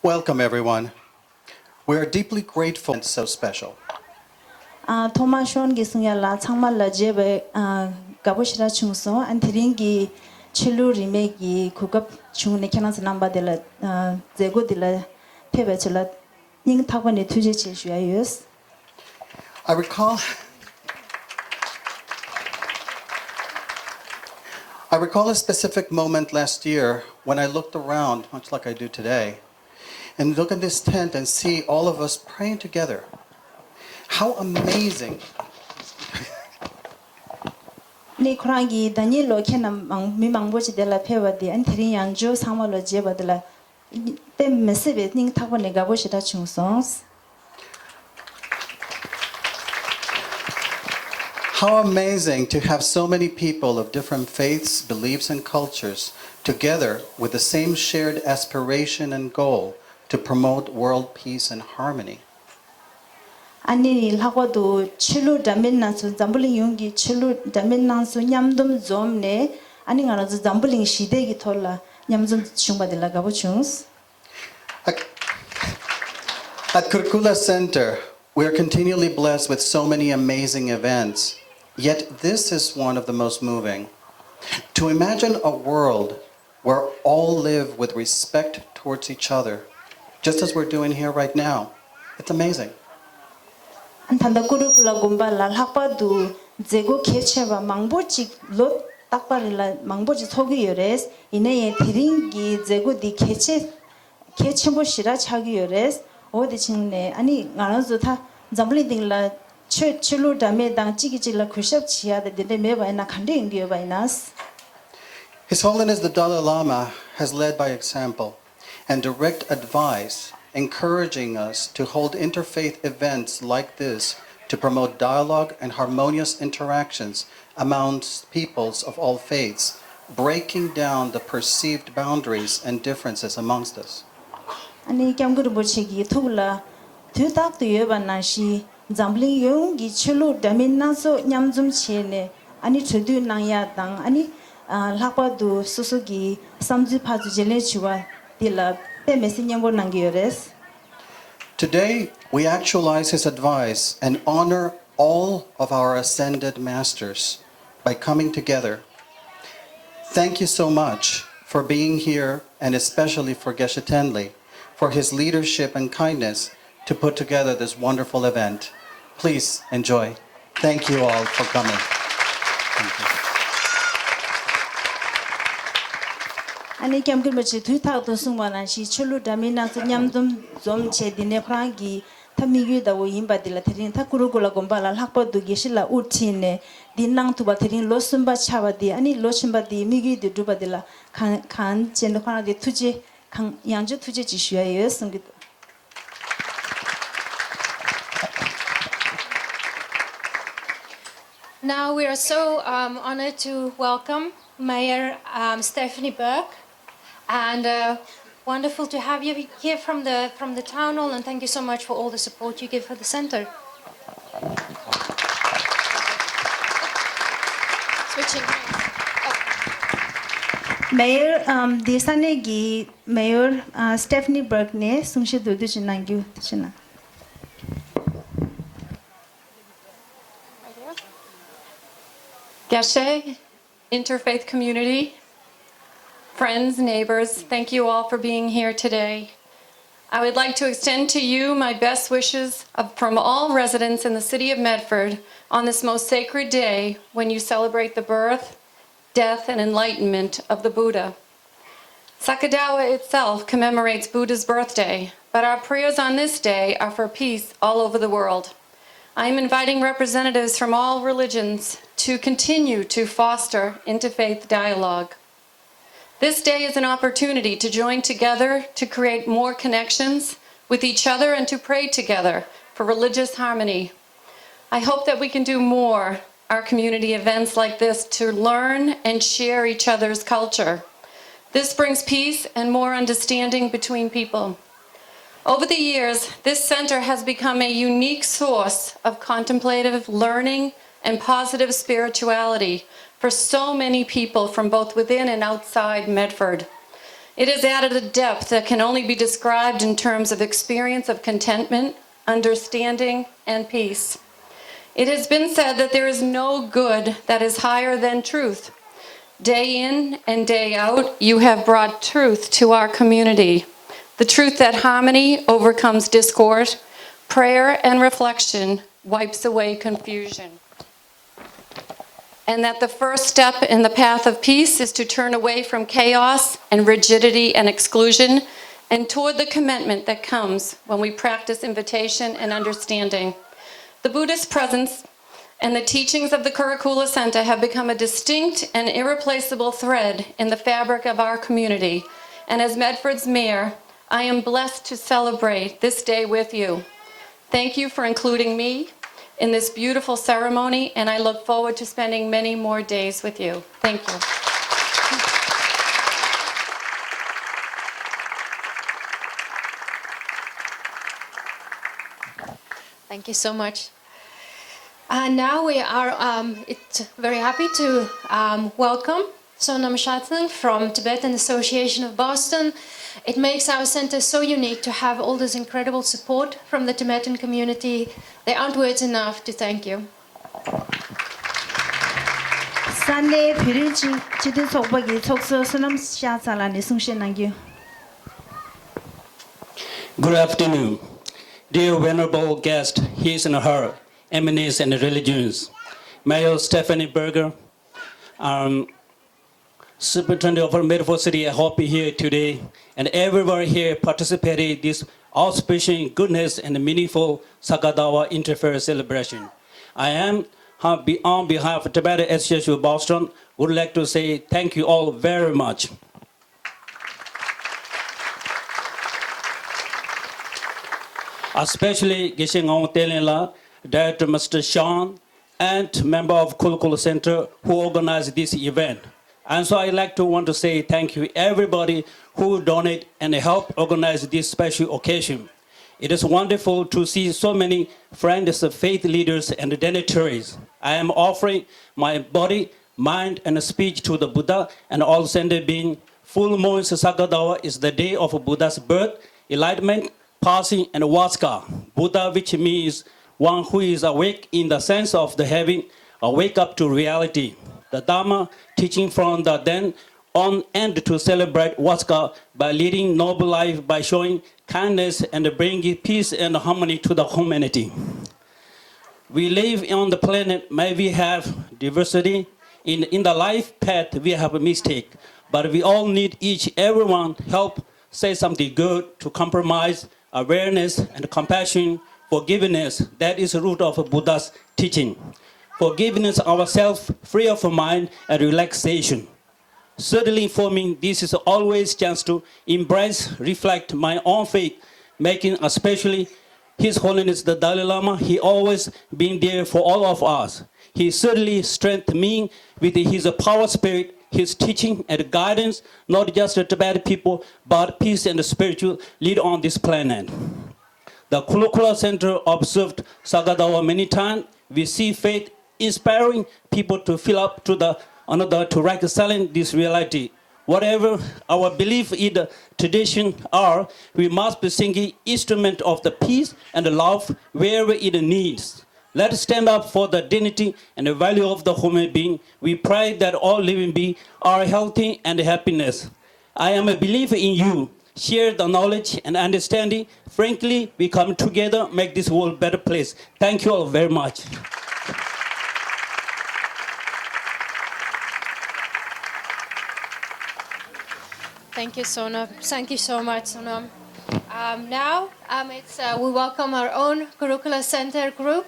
Welcome, everyone. We are deeply grateful and so special. Thomason gisungya la changma la jebe gabushira chungso antiringi chilu rimegi kukap chungne kyanang namba de la zego de la pebe chula ning thakwane tuje chishya yus. I recall a specific moment last year when I looked around, much like I do today, and look at this tent and see all of us praying together. How amazing. Ni krangi Danielo kena mi mangbochi de la peba de antirin yangjo samalo jeba de la te mesebe ning thakwane gabushira chungsons. How amazing to have so many people of different faiths, beliefs, and cultures together with the same shared aspiration and goal to promote world peace and harmony. Ani lhagwado chilu damin su zambuling yungi chilu damin su nyamdum zomne ani ngara zu zambuling shide gi thola nyamzum chungba de la gabu chungs. At Kurukulla Center, we are continually blessed with so many amazing events. Yet this is one of the most moving. To imagine a world where all live with respect towards each other, just as we're doing here right now. It's amazing. Antanda Kurukulla gomba la lhagwado zego kecheba mangbochi lo takparila mangbochi thogi yores ine thiringi zego di kechebo shira chagi yores odi chingne ani ngara zu tha zambli dingla chulu dame dang chigi chila khushab chia de de me ba na khande ingi ba inas. His Holiness the Dalai Lama has led by example and direct advice, encouraging us to hold interfaith events like this to promote dialogue and harmonious interactions amongst peoples of all faiths, breaking down the perceived boundaries and differences amongst us. Ani kyamguru bochigi thula thutak tu yeba na shi zambling yung gi chulu damin na so nyamzum chene ani thudu nang ya dang ani lakwa du susugi samju phaju jele chuwa dila pe mesinyambo nang yores. Today, we actualize his advice and honor all of our ascended masters by coming together. Thank you so much for being here, and especially for Geshe Tenli, for his leadership and kindness to put together this wonderful event. Please enjoy. Thank you all for coming. Thank you. Ani kyamguru bochi thutak tu sungwa na shi chulu damina su nyamdum zom che dine krangi tamigyu da wo yimba dila thirin tha Kurukulla gomba la lakpa du gishila utine dinang tu ba thirin losumba chawa di ani losumba di migyu du duba dila kan chen khana de thuje khang yangju thuje ji shya ye sungit. Now we are so honored to welcome Mayor Stephanie Burke, and wonderful to have you here from the town hall, and thank you so much for all the support you give for the center. Switching hands. Mayor desane gi Mayor Stephanie Burke ne sungshe dudu chinangyu china. Geshe, interfaith community, friends, neighbors, thank you all for being here today. I would like to extend to you my best wishes from all residents in the city of Medford on this most sacred day when you celebrate the birth, death, and enlightenment of the Buddha. Sakadawa itself commemorates Buddha's birthday, but our prayers on this day are for peace all over the world. I am inviting representatives from all religions to continue to foster interfaith dialogue. This day is an opportunity to join together to create more connections with each other and to pray together for religious harmony. I hope that we can do more our community events like this to learn and share each other's culture. This brings peace and more understanding between people. Over the years, this center has become a unique source of contemplative learning and positive spirituality for so many people from both within and outside Medford. It has added a depth that can only be described in terms of experience of contentment, understanding, and peace. It has been said that there is no good that is higher than truth. Day in and day out, you have brought truth to our community. The truth that harmony overcomes discord, prayer and reflection wipes away confusion. And that the first step in the path of peace is to turn away from chaos and rigidity and exclusion and toward the commitment that comes when we practice invitation and understanding. The Buddhist presence and the teachings of the Kurukulla Center have become a distinct and irreplaceable thread in the fabric of our community. And as Medford's mayor, I am blessed to celebrate this day with you. Thank you for including me in this beautiful ceremony, and I look forward to spending many more days with you. Thank you. Thank you so much. Now we are very happy to welcome Sonam Shatling from Tibetan Association of Boston. It makes our center so unique to have all this incredible support from the Tibetan community. There aren't words enough to thank you. Sunday Pirichi Chidi Sokbagi Tokso Sunam Shatsala Nisungshin Nangyu. Good afternoon, dear venerable guest, his and her, eminence and religions. Mayor Stephanie Berger, Superintendent of Medford City, I hope you're here today, and everyone here participating in this auspicious, goodness, and meaningful Sakadawa interfaith celebration. I am, on behalf of Tibetan Association of Boston, would like to say thank you all very much. Especially Geshe Ngong Telenla, Director Mr. Sean, and member of Kurukulla Center who organized this event. And so I'd like to want to say thank you everybody who donate and help organize this special occasion. It is wonderful to see so many friends, faith leaders, and dignitaries. I am offering my body, mind, and speech to the Buddha and all sentient beings. Full moon Sakadawa is the day of Buddha's birth, enlightenment, passing, and Vaska. Buddha, which means one who is awake in the sense of the heaven, awake up to reality. The Dharma teaching from the then on end to celebrate Vaska by leading noble life, by showing kindness and bringing peace and harmony to the humanity. We live on the planet, may we have diversity. In the life path, we have a mistake, but we all need everyone help say something good to compromise, awareness and compassion, forgiveness. That is the root of Buddha's teaching. Forgiveness ourselves, free of mind and relaxation. Certainly for me, this is always a chance to embrace, reflect my own faith, making especially His Holiness the Dalai Lama. He always been there for all of us. He certainly strengthened me with his power spirit, his teaching and guidance, not just the Tibetan people, but peace and spiritual lead on this planet. The Kurukulla Center observed Sakadawa many times. We see faith inspiring people to fill up to the another to reconciling this reality. Whatever our belief in the tradition are, we must be singing instrument of the peace and the love wherever it needs. Let us stand up for the dignity and the value of the human being. We pray that all living beings are healthy and happiness. I am a believer in you. Share the knowledge and understanding. Frankly, we come together, make this world a better place. Thank you all very much. Thank you, Sonam. Thank you so much, Sonam. Now, we welcome our own Kurukulla Center group.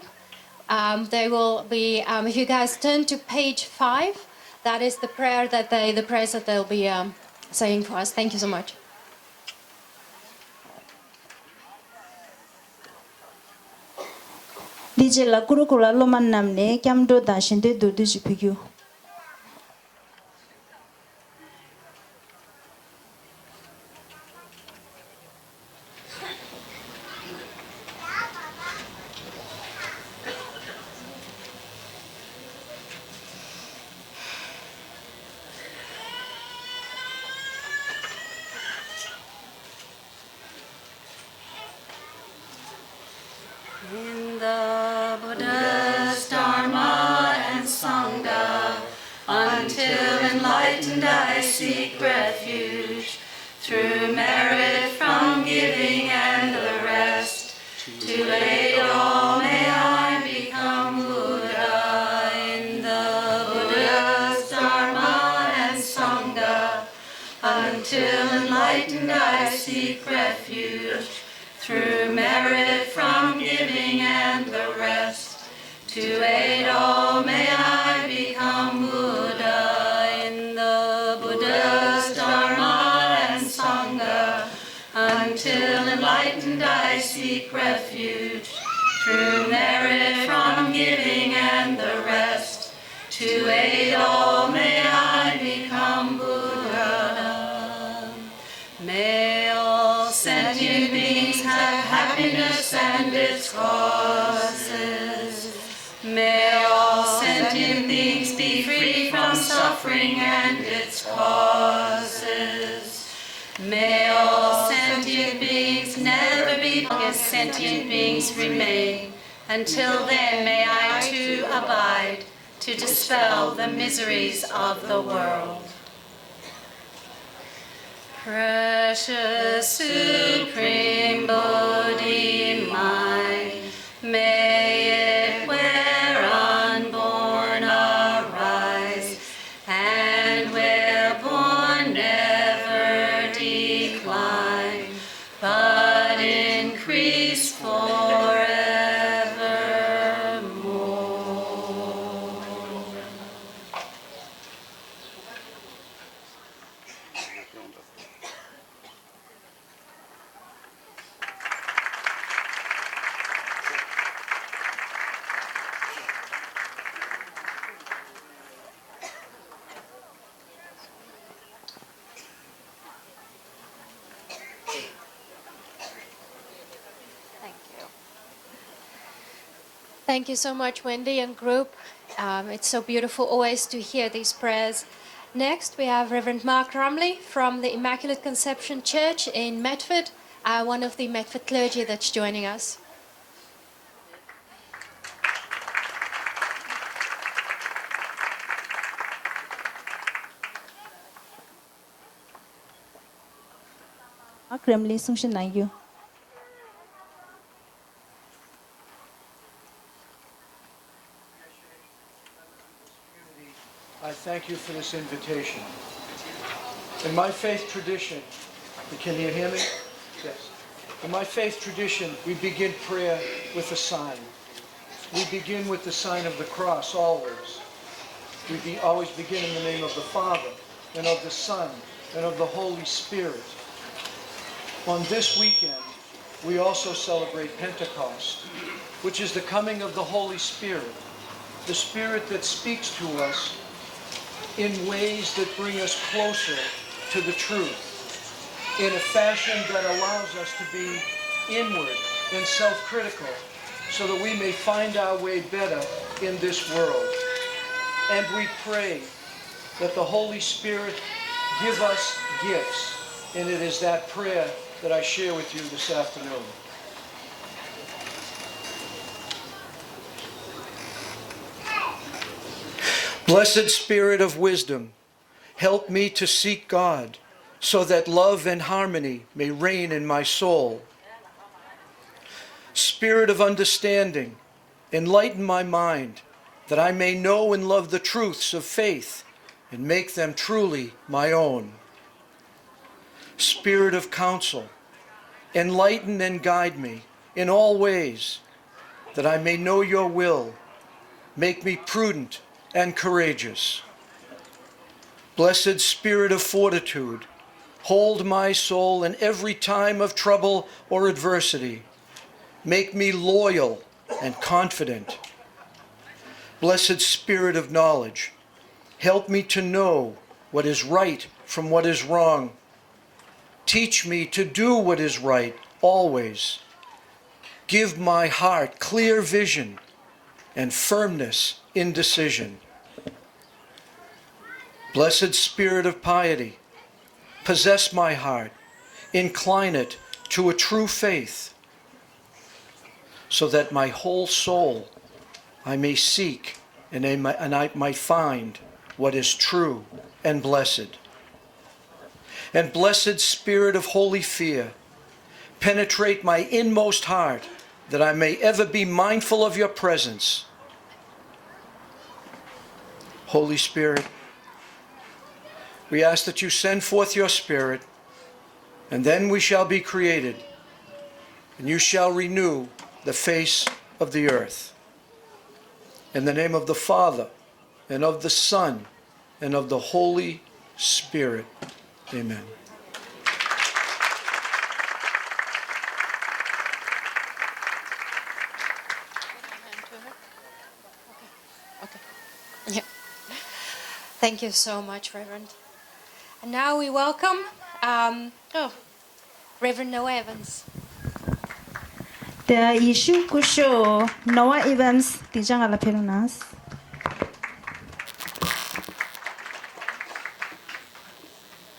They will be, if you guys turn to page 5, that is the prayer that they'll be saying for us. Thank you so much. DJ la Kurukulla Loman Namne, Kamdo Dashinde do Dijipigu. In the Buddha's Dharma and Sangha, until enlightened I seek refuge, through merit from giving and the rest, to aid all may I become Buddha. In the Buddha's Dharma and Sangha, until enlightened I seek refuge, through merit from giving and the rest, to aid all may I become Buddha. In the Buddha's Dharma and Sangha, until enlightened I seek refuge, through merit from giving and the rest, to aid all may I become Buddha. May all sentient beings have happiness and its causes. May all sentient beings be free from suffering and its causes. May all sentient beings never be long as sentient beings remain. Until then may I too abide to dispel the miseries of the world. Precious Supreme Bodhi mind, may it where unborn arise, and where born never decline, but increase forevermore. Thank you so much, Wendy and group. It's so beautiful always to hear these prayers. Next, we have Reverend Mark Rumley from the Immaculate Conception Church in Medford, one of the Medford clergy that's joining us. Kremli sungshin nangyu. I thank you for this invitation. In my faith tradition, can you hear me? Yes. In my faith tradition, we begin prayer with a sign. We begin with the sign of the cross always. We always begin in the name of the Father, and of the Son, and of the Holy Spirit. On this weekend, we also celebrate Pentecost, which is the coming of the Holy Spirit, the Spirit that speaks to us in ways that bring us closer to the truth, in a fashion that allows us to be inward and self-critical, so that we may find our way better in this world. And we pray that the Holy Spirit give us gifts, and it is that prayer that I share with you this afternoon. Blessed Spirit of wisdom, help me to seek God, so that love and harmony may reign in my soul. Spirit of understanding, enlighten my mind, that I may know and love the truths of faith and make them truly my own. Spirit of counsel, enlighten and guide me in all ways, that I may know your will, make me prudent and courageous. Blessed Spirit of fortitude, hold my soul in every time of trouble or adversity. Make me loyal and confident. Blessed Spirit of knowledge, help me to know what is right from what is wrong. Teach me to do what is right always. Give my heart clear vision and firmness in decision. Blessed Spirit of piety, possess my heart, incline it to a true faith. so that my whole soul I may seek and I might find what is true and blessed. And blessed Spirit of holy fear, penetrate my inmost heart, that I may ever be mindful of your presence. Holy Spirit, we ask that you send forth your Spirit, and then we shall be created, and you shall renew the face of the earth. In the name of the Father, and of the Son, and of the Holy Spirit. Amen. Yeah. Thank you so much, Reverend. And now we welcome Reverend Noah Evans. The issue kusho Noah Evans dijang ala perunas.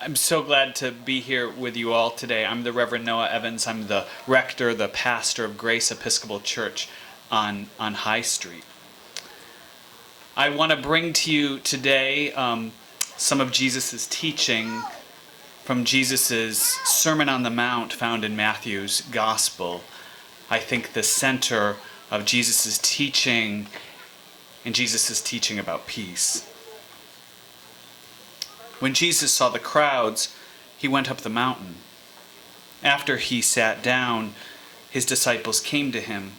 I'm so glad to be here with you all today. I'm the Reverend Noah Evans. I'm the rector, the pastor of Grace Episcopal Church on High Street. I want to bring to you today some of Jesus' teaching from Jesus' Sermon on the Mount found in Matthew's Gospel. I think the center of Jesus' teaching and Jesus' teaching about peace. When Jesus saw the crowds, he went up the mountain. After he sat down, his disciples came to him.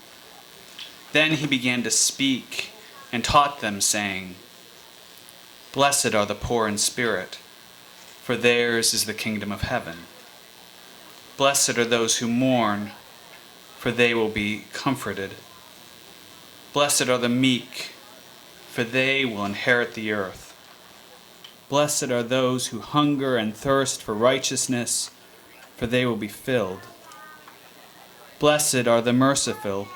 Then he began to speak and taught them, saying, "Blessed are the poor in spirit, for theirs is the kingdom of heaven. Blessed are those who mourn, for they will be comforted. Blessed are the meek, for they will inherit the earth. Blessed are those who hunger and thirst for righteousness, for they will be filled. Blessed are the merciful,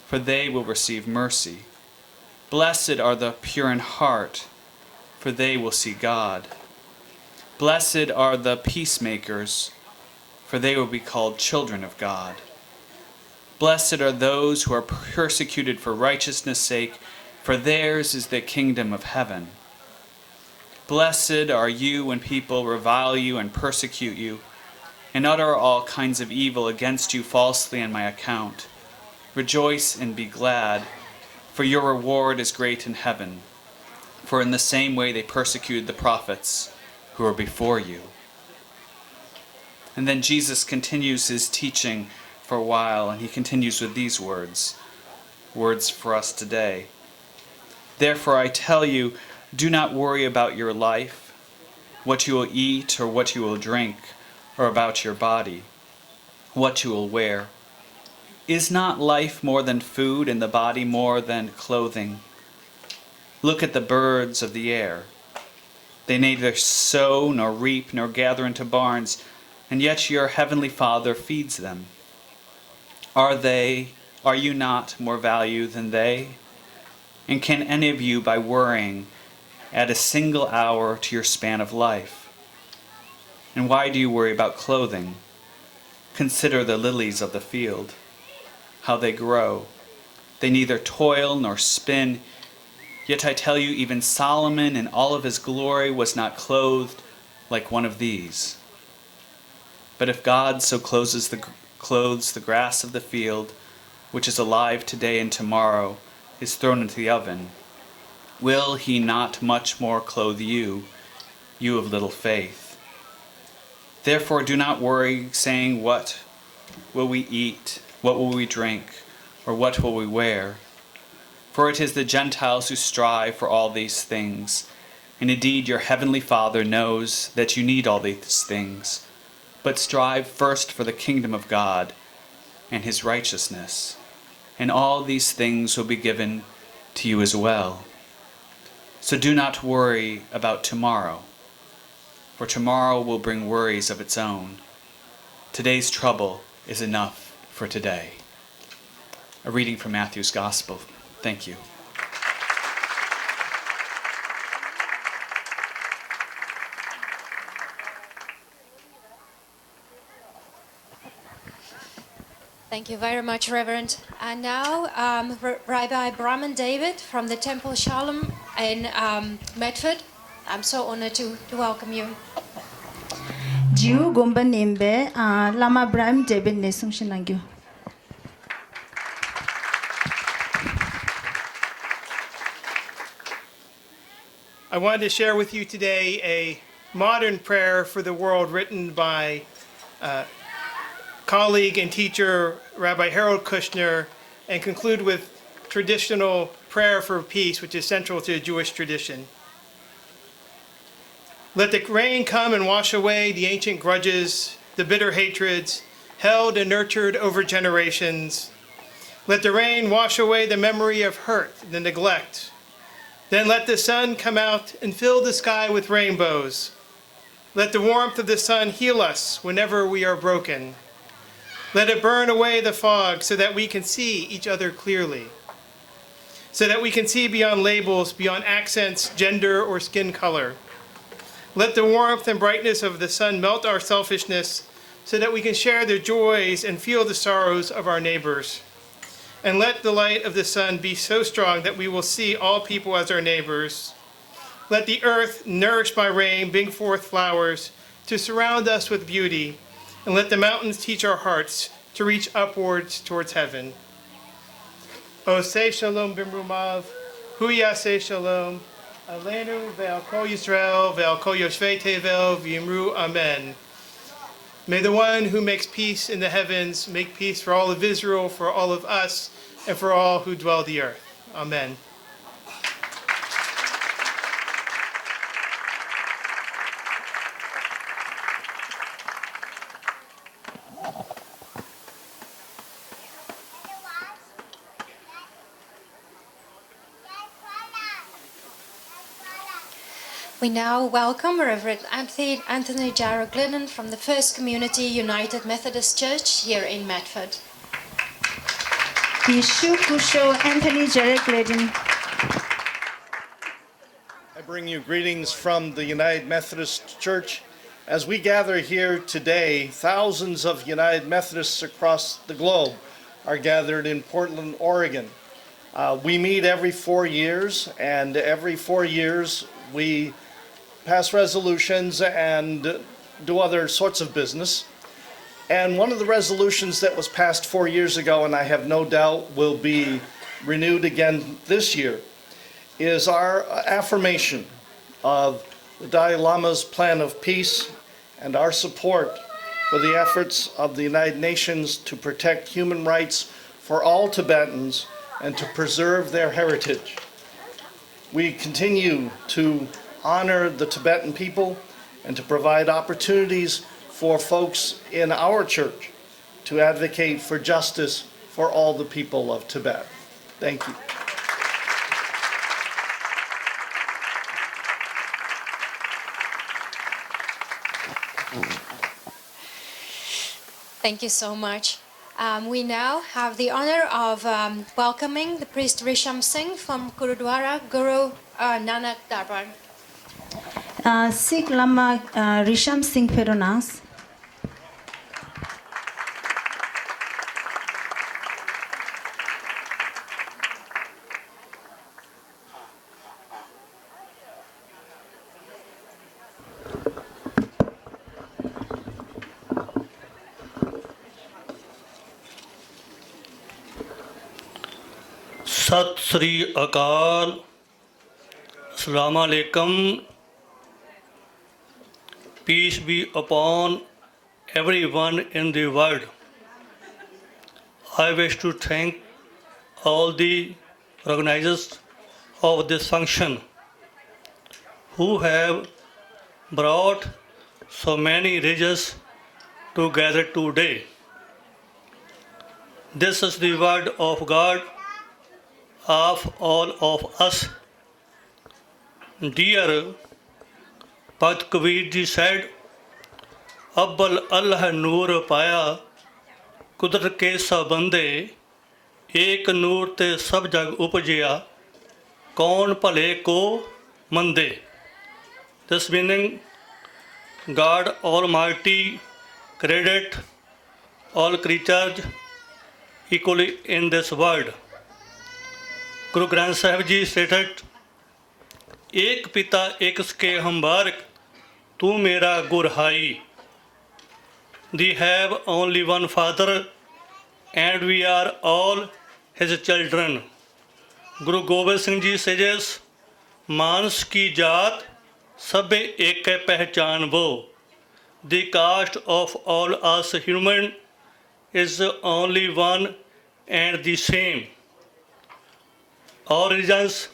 for they will receive mercy. Blessed are the pure in heart, for they will see God. Blessed are the peacemakers, for they will be called children of God. Blessed are those who are persecuted for righteousness' sake, for theirs is the kingdom of heaven. Blessed are you when people revile you and persecute you, and utter all kinds of evil against you falsely on my account. Rejoice and be glad, for your reward is great in heaven. For in the same way they persecuted the prophets who were before you." And then Jesus continues his teaching for a while, and he continues with these words for us today. "Therefore I tell you, do not worry about your life, what you will eat or what you will drink, or about your body, what you will wear. Is not life more than food, and the body more than clothing? Look at the birds of the air. They neither sow nor reap nor gather into barns, and yet your heavenly Father feeds them. Are you not more value than they? And can any of you, by worrying, add a single hour to your span of life? And why do you worry about clothing? Consider the lilies of the field, how they grow. They neither toil nor spin. Yet I tell you, even Solomon in all of his glory was not clothed like one of these. But if God so clothes the grass of the field, which is alive today and tomorrow is thrown into the oven, will he not much more clothe you, you of little faith? Therefore do not worry, saying, what will we eat? What will we drink? Or what will we wear? For it is the Gentiles who strive for all these things. And indeed your heavenly Father knows that you need all these things. But strive first for the kingdom of God and his righteousness, and all these things will be given to you as well. So do not worry about tomorrow, for tomorrow will bring worries of its own. Today's trouble is enough for today." A reading from Matthew's Gospel. Thank you. Thank you very much, Reverend. And now, Rabbi Brahman David from the Temple Shalom in Medford. I'm so honored to welcome you. Jiu gomba nimbe Lama Brahman David nesung shinangyu. I wanted to share with you today a modern prayer for the world written by colleague and teacher Rabbi Harold Kushner, and conclude with traditional prayer for peace, which is central to Jewish tradition. Let the rain come and wash away the ancient grudges, the bitter hatreds, held and nurtured over generations. Let the rain wash away the memory of hurt, the neglect. Then let the sun come out and fill the sky with rainbows. Let the warmth of the sun heal us whenever we are broken. Let it burn away the fog so that we can see each other clearly, so that we can see beyond labels, beyond accents, gender, or skin color. Let the warmth and brightness of the sun melt our selfishness so that we can share the joys and feel the sorrows of our neighbors. And let the light of the sun be so strong that we will see all people as our neighbors. Let the earth, nourished by rain, bring forth flowers to surround us with beauty. And let the mountains teach our hearts to reach upwards towards heaven. Oseh shalom b'mrumav, hu yaseh shalom, aleinu ve'al kol Yisrael ve'al kol yoshvei tevel v'yimru amen. May the one who makes peace in the heavens make peace for all of Israel, for all of us, and for all who dwell the earth. Amen. We now welcome Reverend Anthony Jarrett Glidden from the First Community United Methodist Church here in Medford. Bishu Kusho Anthony Jarrett Glidden. I bring you greetings from the United Methodist Church. As we gather here today, thousands of United Methodists across the globe are gathered in Portland, Oregon. We meet every 4 years, and every 4 years we pass resolutions and do other sorts of business. And one of the resolutions that was passed 4 years ago, and I have no doubt will be renewed again this year, is our affirmation of the Dalai Lama's plan of peace and our support for the efforts of the United Nations to protect human rights for all Tibetans and to preserve their heritage. We continue to honor the Tibetan people and to provide opportunities for folks in our church to advocate for justice for all the people of Tibet. Thank you. Thank you so much. We now have the honor of welcoming the priest Risham Singh from Gurudwara Guru Nanak Darbar. Sikh Lama Risham Singh Peronans. Sat Sri Akal, Assalamu Alaikum. Peace be upon everyone in the world. I wish to thank all the organizers of this function who have brought so many religions together today. This is the word of God of all of us. Dear Bhagat Kabir ji said, Abbal Allah Noor Paya, Kudrat ke sabande, Ek Noor te sab jag upajya, Kaun Phale ko mande. This meaning, God Almighty credit all creatures equally in this world. Guru Granth Sahib Ji stated, Ek pita ek ske hum barak, tu mera gur hai. We have only one Father, and we are all His children. Guru Gobind Singh Ji says, Mans ki jaat, sabbe ek hai pehchan wo. The caste of all us human is only one and the same. All religions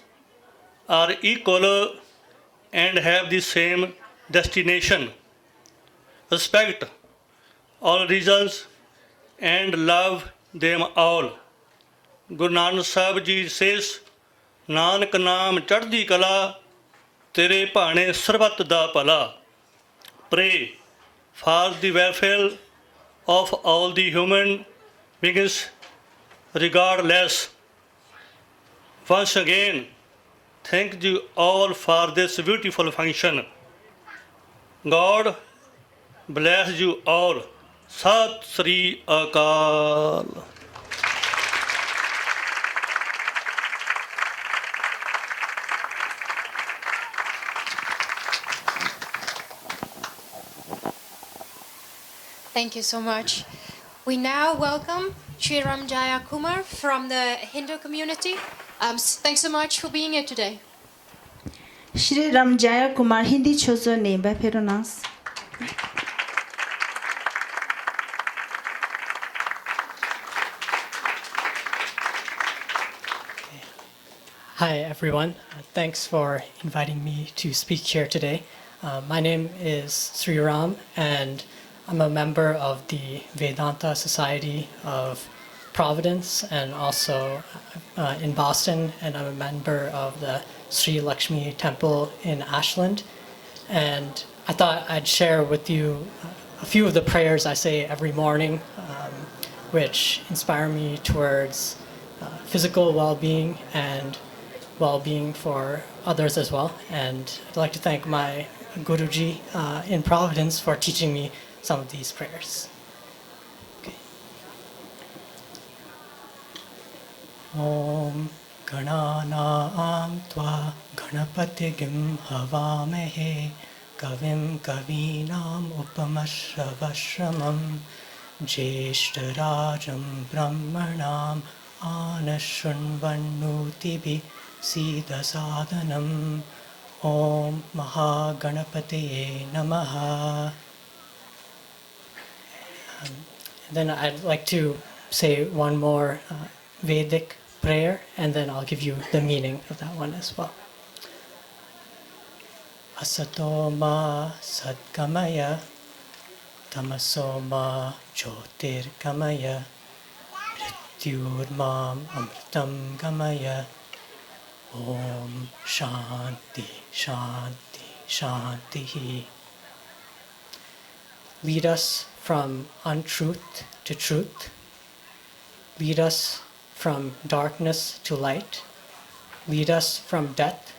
are equal and have the same destination. Respect all religions and love them all. Guru Nanak Sahib Ji says, Nanak naam chaddi kala, tere bhane sarbat da pala. Pray for the welfare of all the human beings regardless. Once again, thank you all for this beautiful function. God bless you all. Sat Sri Akal. Thank you so much. We now welcome Sri Ramjaya Kumar from the Hindu community. Thanks so much for being here today. Shri Ramjaya Kumar Hindi chozo neba peronas. Hi everyone, thanks for inviting me to speak here today. My name is Sri Ram and I'm a member of the Vedanta Society of Providence and also in Boston, and I'm a member of the Sri Lakshmi Temple in Ashland. And I thought I'd share with you a few of the prayers I say every morning, which inspire me towards physical well-being and well-being for others as well. And I'd like to thank my Guruji in Providence for teaching me some of these prayers. Okay. Om Gananam Tva Ganapatigim Havamahe Kavim Kavinam Upamasravashramam Jeshtarajam Brahmanam Anashunvanutibi Siddhasadhanam Om Mahaganapataye Namaha. Then I'd like to say one more Vedic prayer, and then I'll give you the meaning of that one as well. Asato ma sadgamaya, tamaso ma jyotirgamaya, mrityurmam amritam gamaya. Om Shanti Shanti Shanti. Lead us from untruth to truth. Lead us from darkness to light. Lead us from death,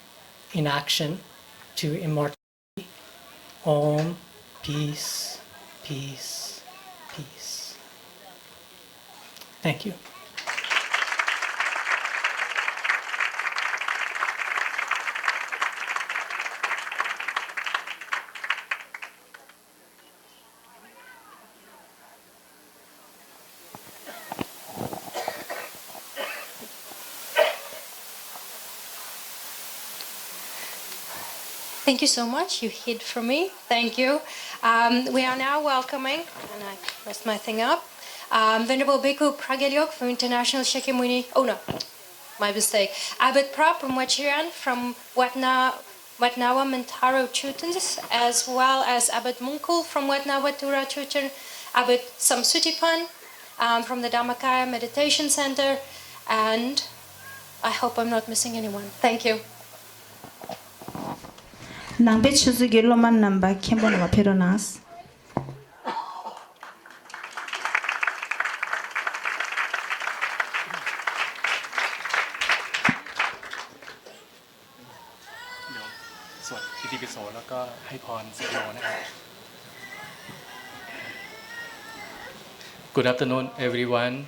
inaction, to immortality. Om, peace, peace, peace. Thank you. Thank you so much. You hid from me. Thank you. We are now welcoming, and I pressed my thing up, Venerable Bhikkhu Pragelyok from International Shakyamuni. Oh no, my mistake. Abbot Prab from Wachiran from Watnawa Mentaro Chutans, as well as Abbot Munkul from Watnawatura Chutan, Abbot Samsutipan from the Dhammakaya Meditation Center, and I hope I'm not missing anyone. Thank you. Nangbe chozo geloman namba kembo nama peronas. Good afternoon, everyone.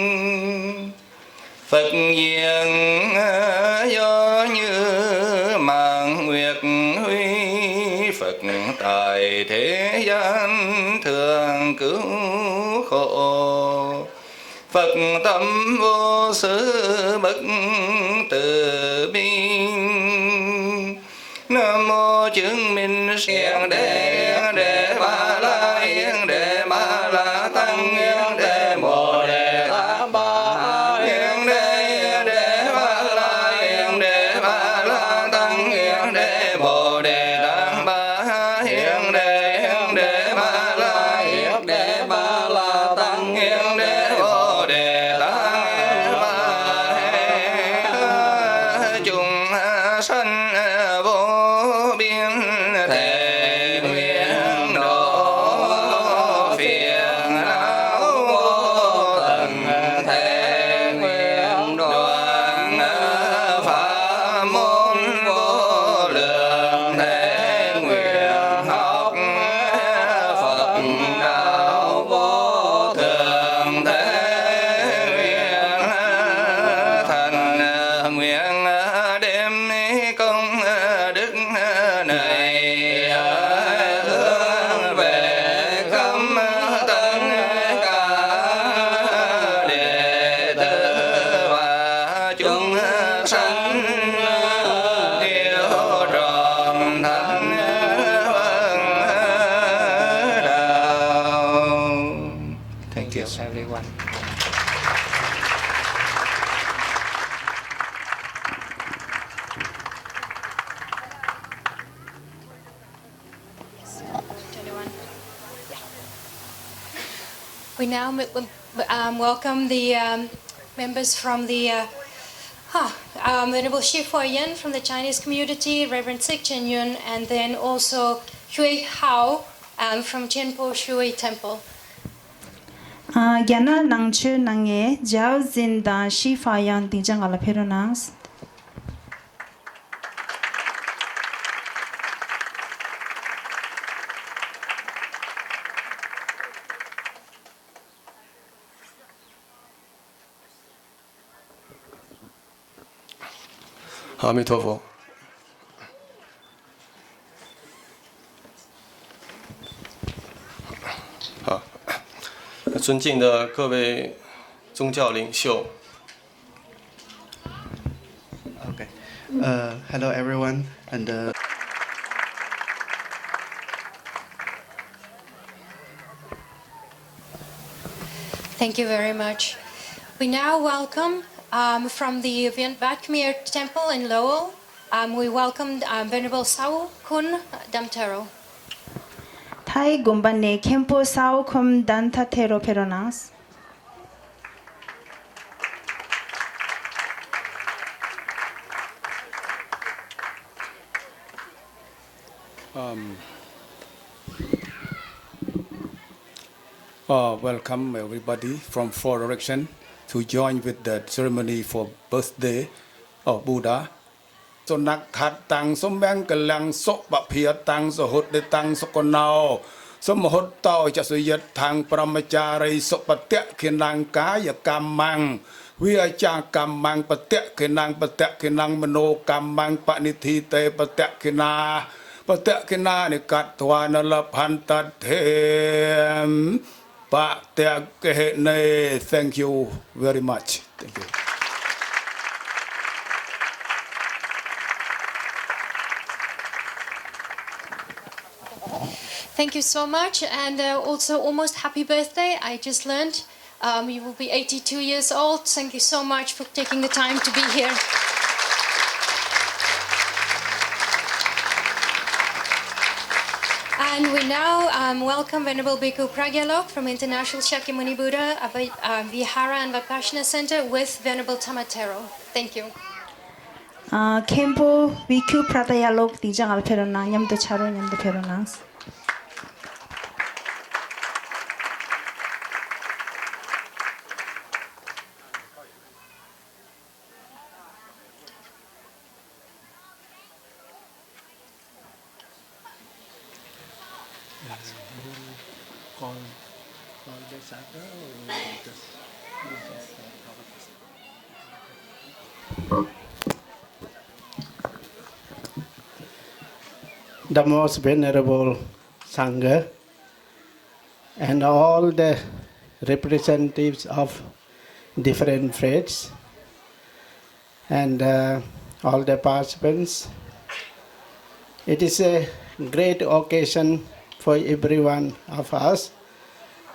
Phật diện do như mạng nguyệt huy, Phật tại thế gian thường cứu khổ. Phật tâm vô sự bất từ bi. Nam mô chứng minh siêng đệ ba la yên đệ ba la tăng yên đệ bồ đề tam ba yên đệ ba la yên đệ ba la tăng yên đệ bồ đề tam ba yên đệ ba la yên đệ ba la tăng yên đệ bồ đề tam ba chúng sanh vô biên thể nguyện độ phiền não vô tận thể nguyện đoạn pháp môn vô lượng thể nguyện học Phật đạo vô thượng thể nguyện thành nguyện đêm công đức này hướng về khắp tất cả đệ tử và chúng sanh hiểu trọn thánh đạo. Thank you everyone. We now welcome the members from the Venerable Shifu Yen from the Chinese community, Reverend Sikh Chen and then also Hui Hao from Chenpo Shui Temple. Gyana nangchu nangye jiao zin da shi fa yang dingjang ala peronans.阿弥陀佛。好，尊敬的各位宗教领袖。 Okay. Hello everyone, and Thank you very much. We now welcome from the Vietnamese Temple in Lowell. We welcome Venerable Sao Kun Damtero. Thai gumbane kempo sao kum danta tero peronas. Welcome everybody from four directions to join with the ceremony for birthday of Buddha. So nak khat tang som bang kelang sok bak phia tang so hot de tang so konao. Som hot tao cha so yat thang pramachari sok patek khinang kaya kamang. Via cha kamang patek khinang mano kamang panithi te patek khina. Patek khina ni kat thwana la phantat them. Thank you very much. Thank you. Thank you so much, and also almost happy birthday. I just learned you will be 82 years old. Thank you so much for taking the time to be here. And we now welcome Venerable Bhikkhu Pragyalok from International Shakyamuni Buddha Vihara and Vipassana Center with Venerable Tamatero. Thank you. Kempo Bhikkhu Pragyalok dingjang ala perona nyamdo charo nyamdo peronas. the most venerable Sangha, and all the representatives of different faiths, and all the participants. It is a great occasion for every one of us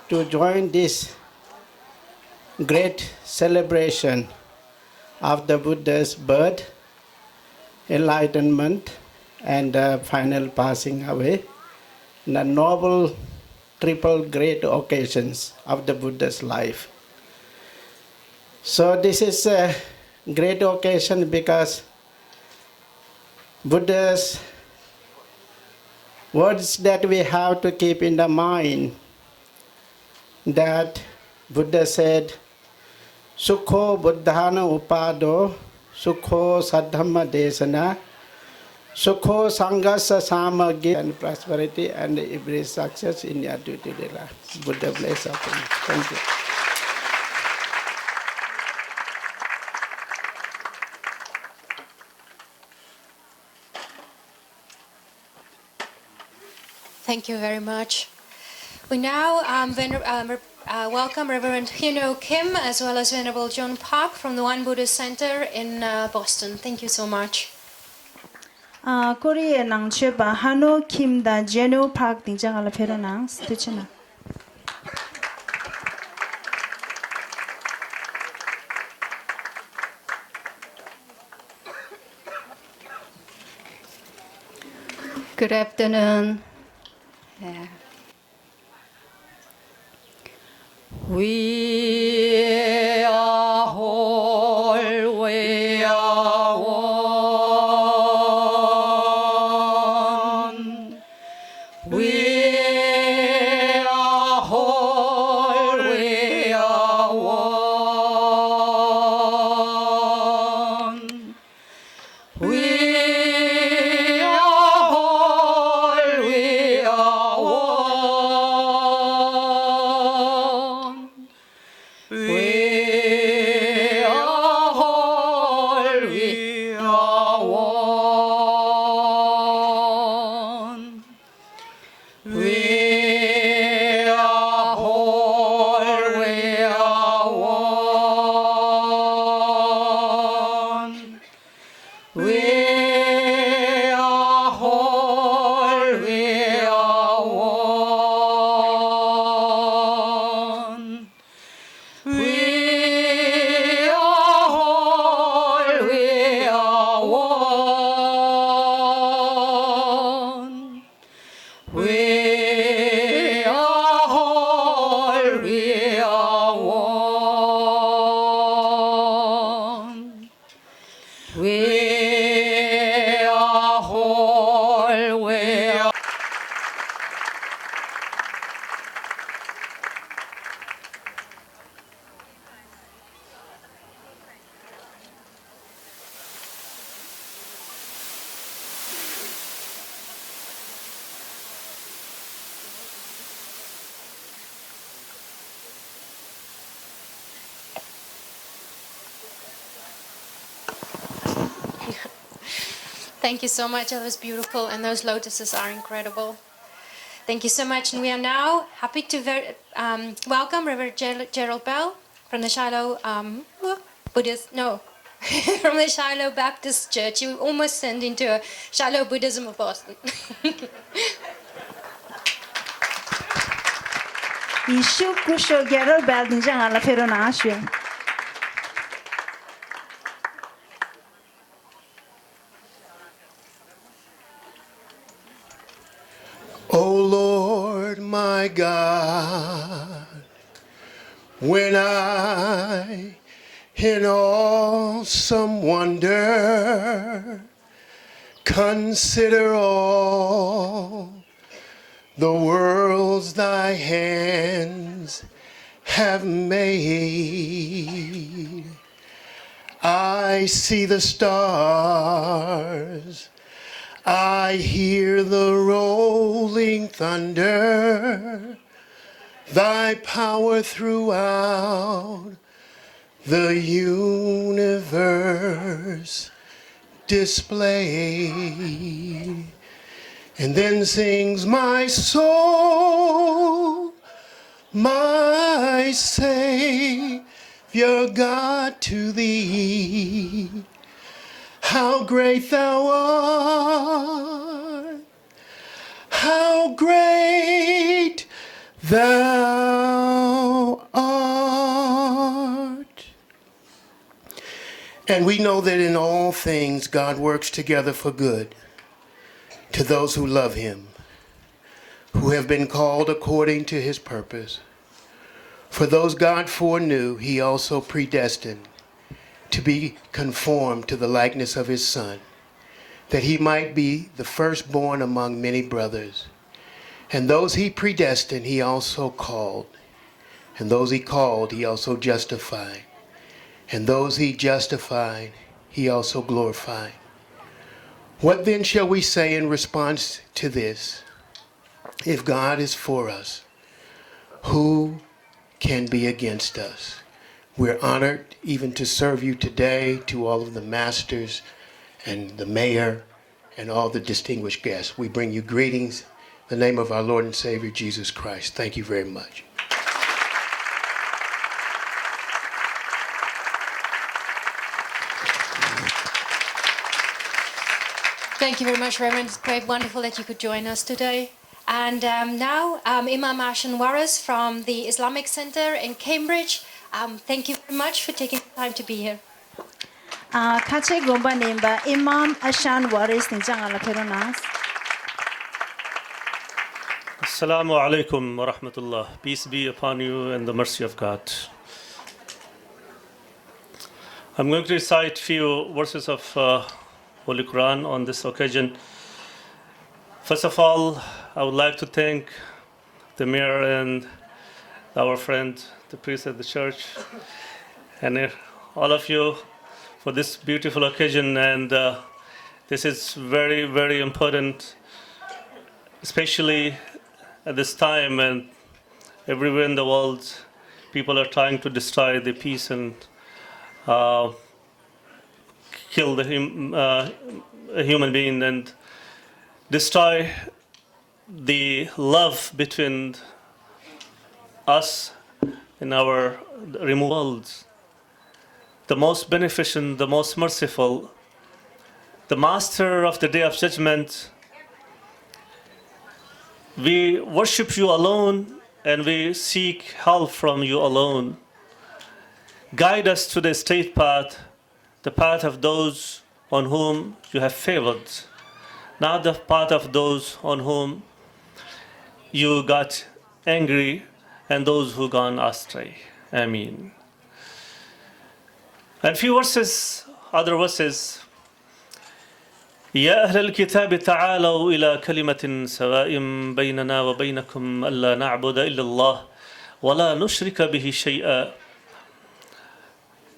to join this great celebration of the Buddha's birth, enlightenment, and final passing away, the noble triple great occasions of the Buddha's life. So this is a great occasion because Buddha's words that we have to keep in the mind, that Buddha said, Sukho Buddhana Upado, Sukho Saddhamma Desana, Sukho Sanghasa Samaggi, and prosperity and every success in your duty. Buddha bless us. Thank you. Thank you very much. We now welcome Reverend Hino Kim as well as Venerable John Park from the One Buddhist Center in Boston. Thank you so much. Korea nang cheba Hano Kim da Geno Park 등장할 페로낭 스티치나. Good afternoon. Yeah. We are whole, we are one. We are whole, we are one. We are whole, we are one. We are whole, we are one. We are whole, we are one. We are whole, we are one. We are whole, we are one. We are whole, we are one. We are whole, we are. Thank you so much. That was beautiful, and those lotuses are incredible. Thank you so much. And we are now happy to welcome Reverend Gerald Bell from the Shiloh Buddhist, no, from the Shiloh Baptist Church. You almost turned into a Shiloh Buddhism of Boston. 이슈쿠쇼 게롤벨 등장할 페로낭 아쉬워. O Lord my God, when I in awesome wonder consider all the worlds thy hands have made, I see the stars, I hear the rolling thunder, thy power throughout the universe display. And then sings my soul, my Savior God, to thee. How great thou art, how great thou art. And we know that in all things God works together for good to those who love him, who have been called according to his purpose. For those God foreknew, he also predestined to be conformed to the likeness of his Son, that he might be the firstborn among many brothers. And those he predestined, he also called. And those he called, he also justified. And those he justified, he also glorified. What then shall we say in response to this? If God is for us, who can be against us? We're honored even to serve you today, to all of the masters and the mayor and all the distinguished guests. We bring you greetings in the name of our Lord and Savior, Jesus Christ. Thank you very much. Thank you very much, Reverend. It's great, wonderful that you could join us today. And now, Imam Ashan Waris from the Islamic Center in Cambridge. Thank you very much for taking the time to be here. Kache gomba nemba Imam Ashan Waris ninjangala peronas. Assalamu alaikum wa rahmatullah. Peace be upon you and the mercy of God. I'm going to recite a few verses of Holy Quran on this occasion. First of all, I would like to thank the mayor and our friend, the priest at the church, and all of you for this beautiful occasion. And this is very, very important, especially at this time and everywhere in the world, people are trying to destroy the peace and kill the human being and destroy the love between us in our remote worlds. The most beneficent, the most merciful, the master of the day of judgment. We worship you alone and we seek help from you alone. Guide us to the straight path, the path of those on whom you have favored, not the path of those on whom you got angry and those who gone astray. Ameen. And few verses, other verses. يا أهل الكتاب تعالوا إلى كلمة سواء بيننا وبينكم ألا نعبد إلا الله ولا نشرك به شيئا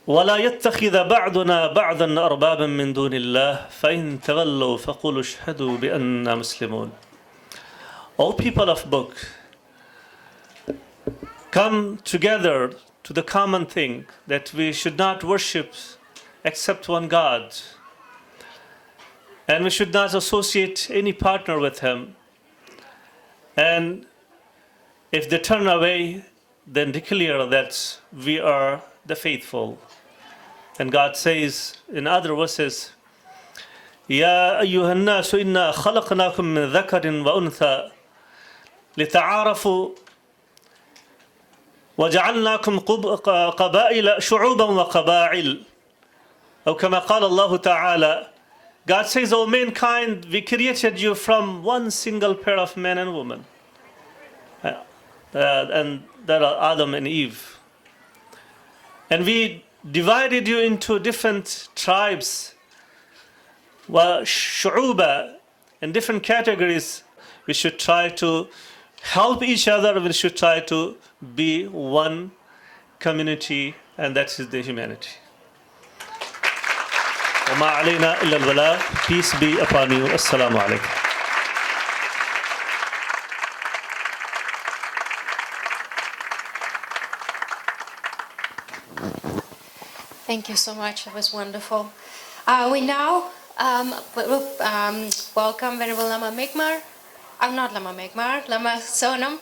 ولا يتخذ بعضنا بعضا أربابا من دون الله فإن تولوا فقولوا اشهدوا بأننا مسلمون. O people of book, come together to the common thing that we should not worship except one God, and we should not associate any partner with him. And if they turn away, then declare that we are the faithful. And God says in other verses, يا أيها الناس إنا خلقناكم من ذكر وأنثى لتعارفوا وجعلناكم قبائل شعوبا وقبائل أو كما قال الله تعالى. God says, O mankind, we created you from one single pair of men and women. And that are Adam and Eve. And we divided you into different tribes, shu'uba, in different categories. We should try to help each other. We should try to be one community, and that is the humanity. وما علينا إلا البلاغ. Peace be upon you. Assalamu alaikum. Thank you so much. It was wonderful. We now welcome Venerable Lama Megmar. I'm not Lama Megmar, Lama Sonam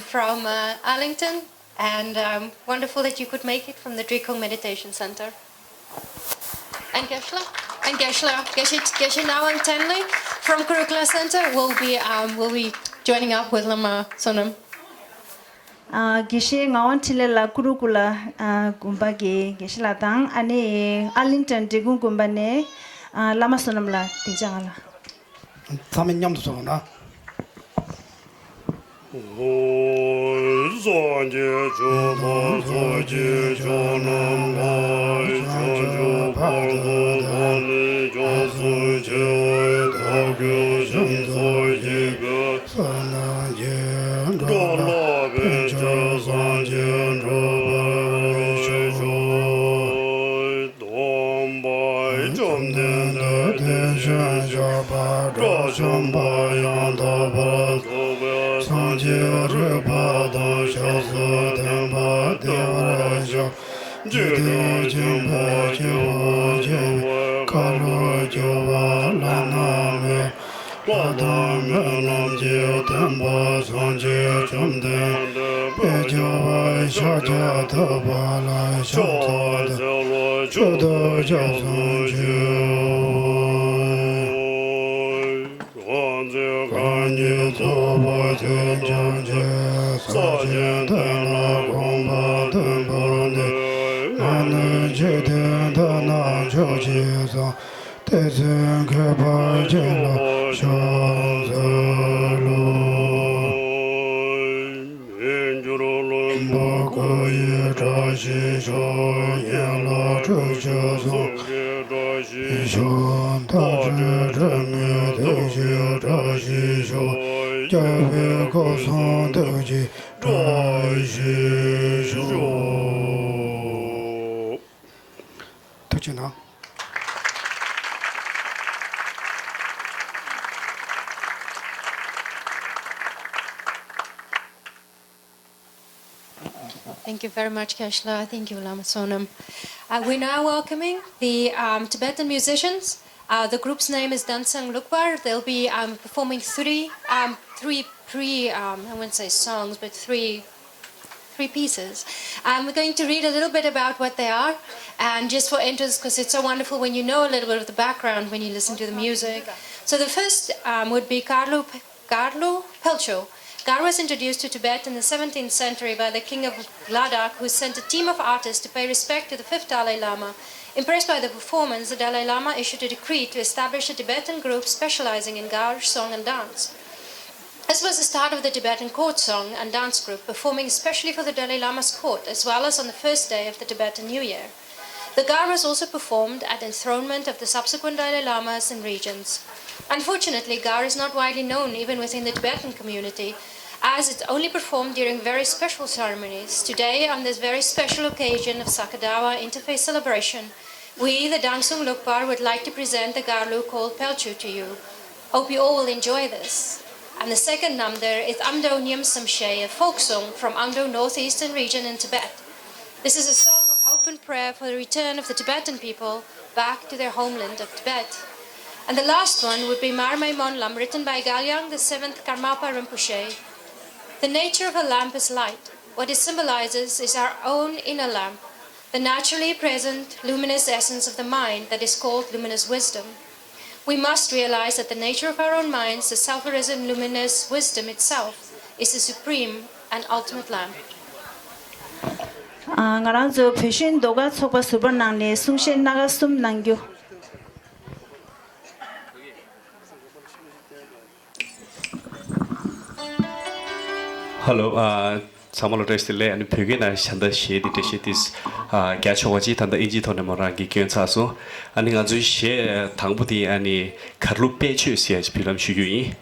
from Arlington. And wonderful that you could make it from the Drikung Meditation Center. And Geshe now and Tenley from Kurukulla Center will be joining up with Lama Sonam. Geshe ngawan tilela Kurukulla gumbagi geshe latang ane Arlington Drikung gumbane Lama Sonam la tingjangala. Tamen nyamdo sona. Thank you very much, Keshla. Thank you, Lama Sonam. We're now welcoming the Tibetan musicians. The group's name is Dansang Lukbar. They'll be performing three I wouldn't say songs, but three pieces. We're going to read a little bit about what they are, and just for interest, because it's so wonderful when you know a little bit of the background when you listen to the music. So the first would be Karlu Pelcho. Gar was introduced to Tibet in the 17th century by the king of Ladakh, who sent a team of artists to pay respect to the 5th Dalai Lama. Impressed by the performance, the Dalai Lama issued a decree to establish a Tibetan group specializing in Gar, song and dance. This was the start of the Tibetan court song and dance group, performing especially for the Dalai Lama's court, as well as on the first day of the Tibetan New Year. The Gar was also performed at enthronement of the subsequent Dalai Lamas and regents. Unfortunately, Gar is not widely known even within the Tibetan community, as it's only performed during very special ceremonies. Today, on this very special occasion of Sakadawa interfaith celebration, we, the Dangsung Lukbar, would like to present the Garlu called Pelchu to you. Hope you all will enjoy this. And the second number is Amdo Nyam Samshe, a folk song from Amdo northeastern region in Tibet. This is a song of hope and prayer for the return of the Tibetan people back to their homeland of Tibet. And the last one would be Marmai Monlam, written by Galyang, the 7th Karmapa Rinpoche. The nature of a lamp is light. What it symbolizes is our own inner lamp, the naturally present luminous essence of the mind that is called luminous wisdom. We must realize that the nature of our own minds, the self-arisen luminous wisdom itself, is the supreme and ultimate lamp. Ngarang zo peshin doga soba subar nangne sungshe naga sum nangyo. Hello, Samolotestile and Pugina Shanda Shade Tishitis Gachawaji and the Ijito Morangi Kyensaso, and in Azu She Tangbuti and Karlu Pechus, yes, Pilam Shugui,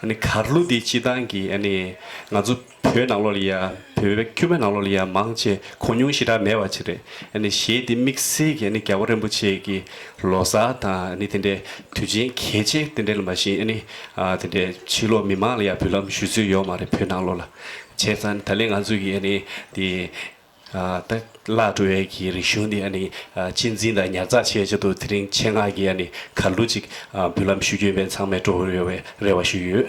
and Karlu di Chidangi and Nazu Penalolia, Cubanalolia, Manche, Konyushira Mewachire, and the shade mixing and Gawarambuchegi, Losata, anything there, Tujin, Keje, the Del machine, any the Chilo Mimalia, Pilam Shuzu Yomare Penalola. Chetan telling Azugi any the 딱 라도에기 리슌디 아니 진진다 냐자치에도 드링 챙아기 아니 칼루직 빌람 슈규벤 상메토레 레와슈유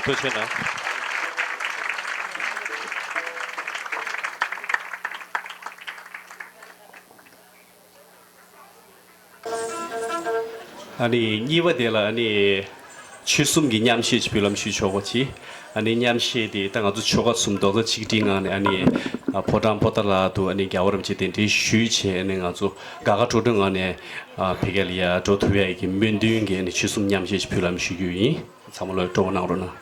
도체나. 아니 니와데라 아니 취숨기 냠시 지빌람 쉬초고지 아니 냠시디 땅 아주 초가 숨도도 지딩안에 아니 보담 보달라도 아니 겨울음 지된디 쉬체 아니 아주 가가 조등 안에 베겔리아 조트웨 기 민딩게 아니 취숨 냠시 지빌람 쉬규이 참을로 도나오르나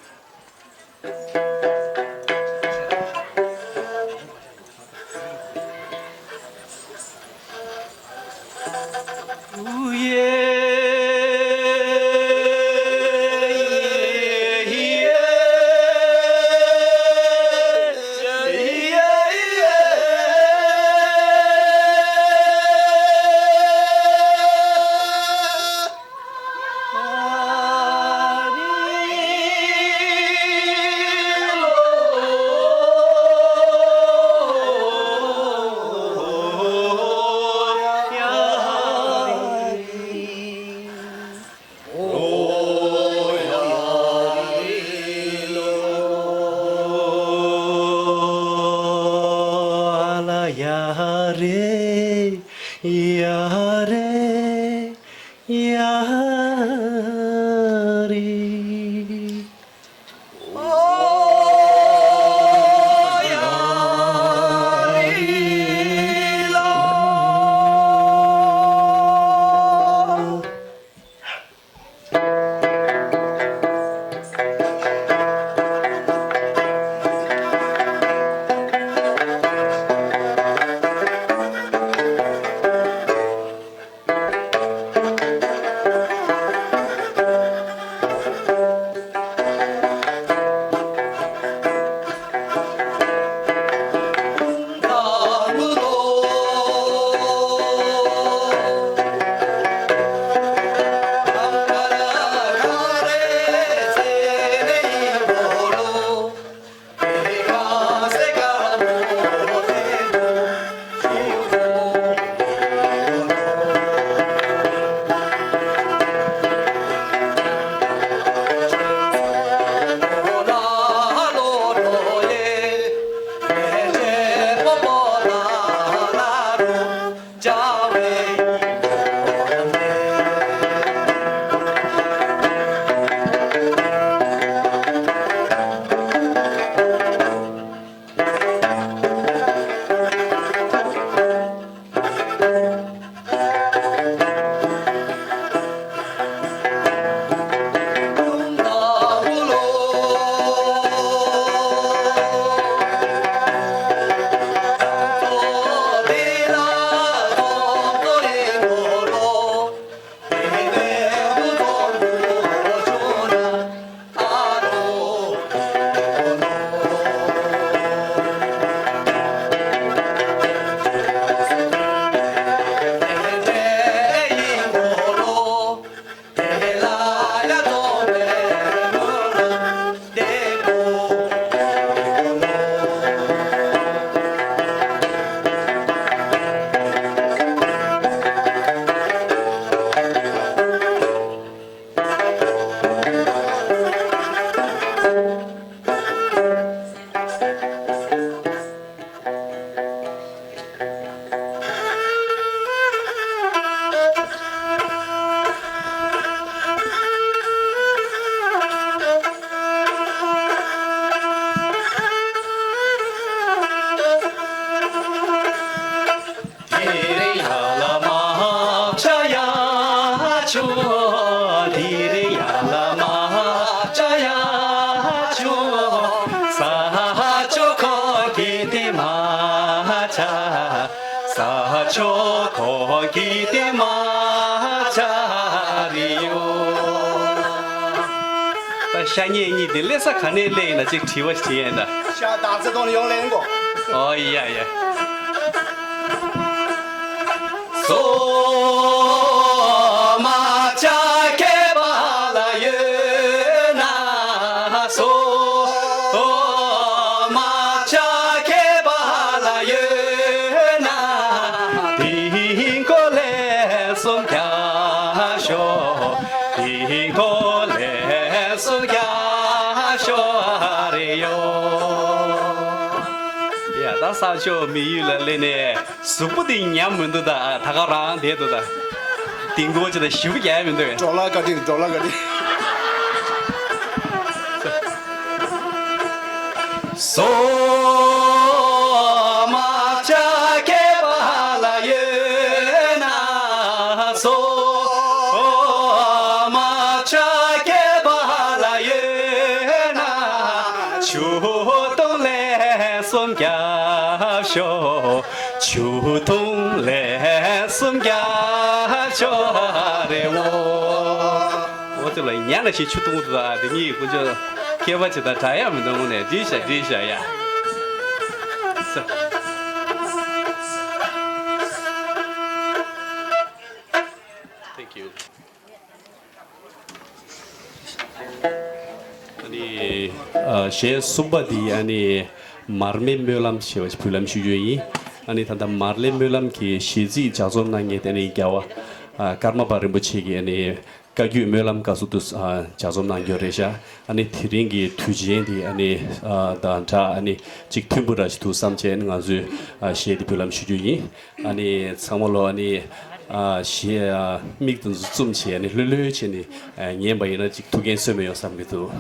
샤니니 들레사 카네레나 직 티워스티엔다 샤 다즈동 용랭고 어이야야 소마차케발라예나 소마차케발라예나 딩콜레 송캬쇼 딩콜레 송캬쇼아레요 야 다사쇼 미유라레네 수부딩 냠문도다 다가랑 데도다 딩고지다 쉬우게 하면 돼 졸라가디 졸라가디 so macha ke balayena so macha ke balayena chu tong le som kya sho chu tong le som kya sho re wo 我这来年了去出动物啊，的你估计开发起的这样么东呢？这些呀。是。Thank you. 你学苏巴的你马尔梅梅兰学普兰学语，你他的马尔梅兰去学习加州那个的你教啊，卡玛巴人不去的你。 Kagyu melam kasutus jazom nang yoresha ani thiringi thujen di ani danta ani chik thimbura tu samchen nga zu she di pulam shuju ani samolo ani she mikdun zum che ani lulu che ni nyemba ina chik tugen seme yo samgitu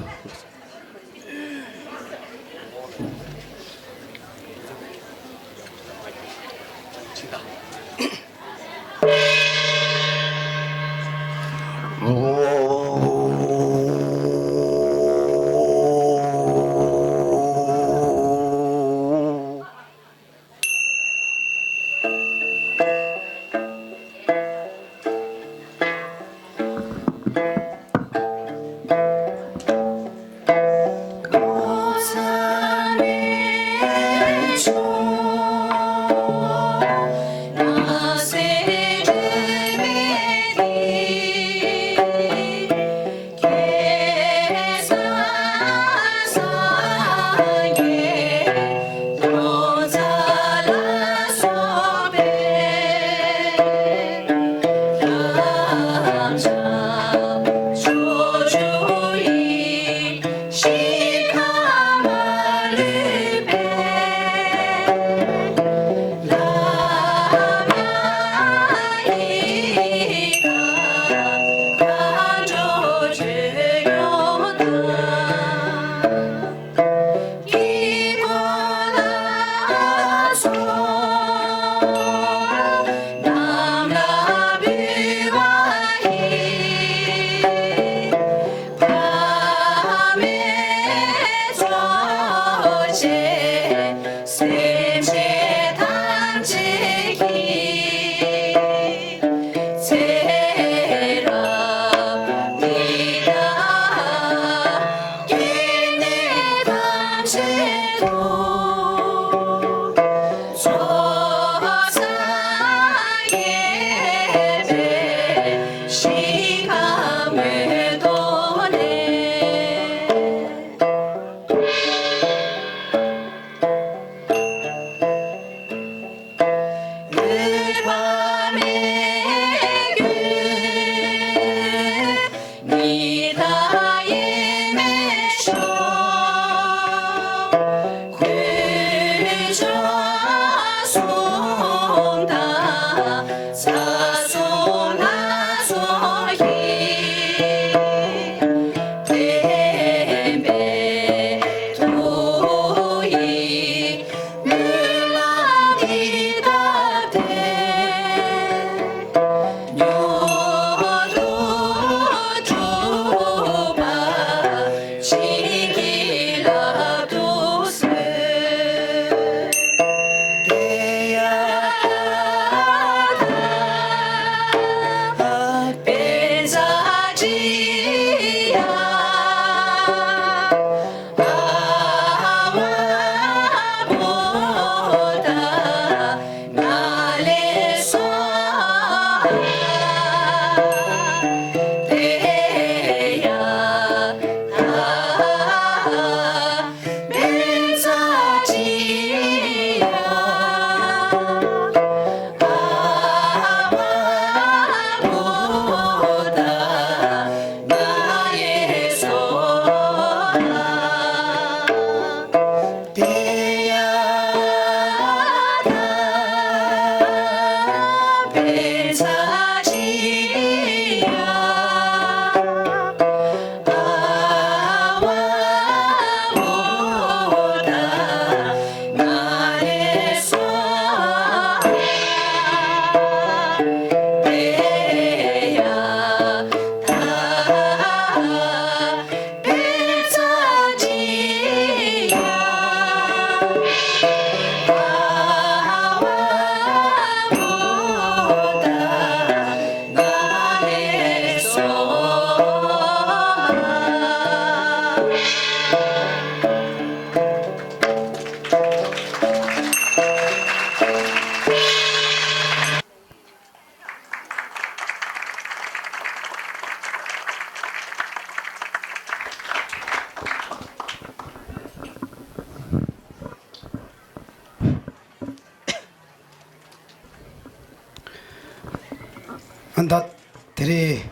한다 들이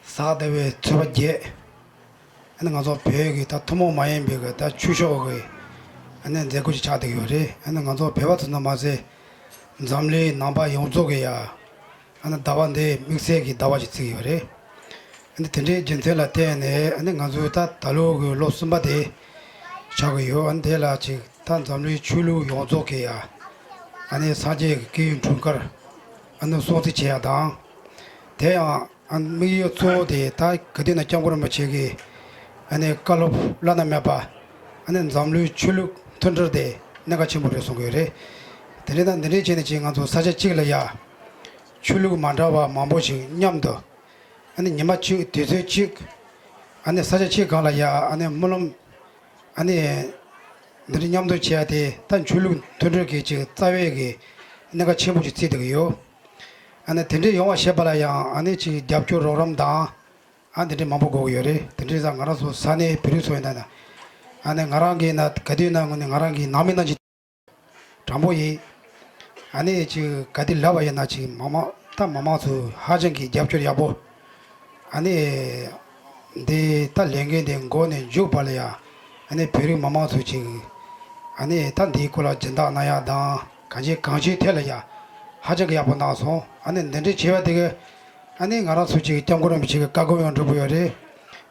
사대회 저제 하는 가서 배역이 다 토모 마인 배가 다 주셔고 하는 제고지 자대요래 하는 가서 배워서 맛에 잠리 남바 용족이야 하는 다반데 믹스액이 나와지지요래 근데 근데 전체라 때네 하는 가서 다 달로그 로스마데 자고요 안데라 즉단 잠리 줄루 용족이야 아니 사제 기운 줄걸 안는 소티 제야다 대야 안 미요 소데 다 그대나 정보를 맞추기 아니 칼로 라나메바 아니 잠루 줄루 던더데 내가 침으로 송거래 데레다 내리지는 지금도 사제 찍을래야 줄루 만다와 마모시 냠도 아니 니마치 되세치 아니 사제 찍을래야 아니 물론 아니 너희 냠도 지야 돼단 줄루 던더게 지 따외게 내가 침으로 찍대요 아니 던데 영화 셔발아야 아니 지 잡죠 로람다 안데 마보고 요래 던데자 가라서 산에 비르소에나 아니 나랑게 나 가디나 거네 나랑게 남이나지 담보이 아니 지 가디 라바야 나지 마마 다 마마서 하정기 잡죠 야보 아니 데 딸랭게 된 거네 주발이야 아니 베리 마마서 지 아니 단 디콜라 진다 나야다 간지 텔이야 하정기 야보 나서 아니 내 제가 되게 아니 알아서 지금 정거는 지금 까고면 들어보여래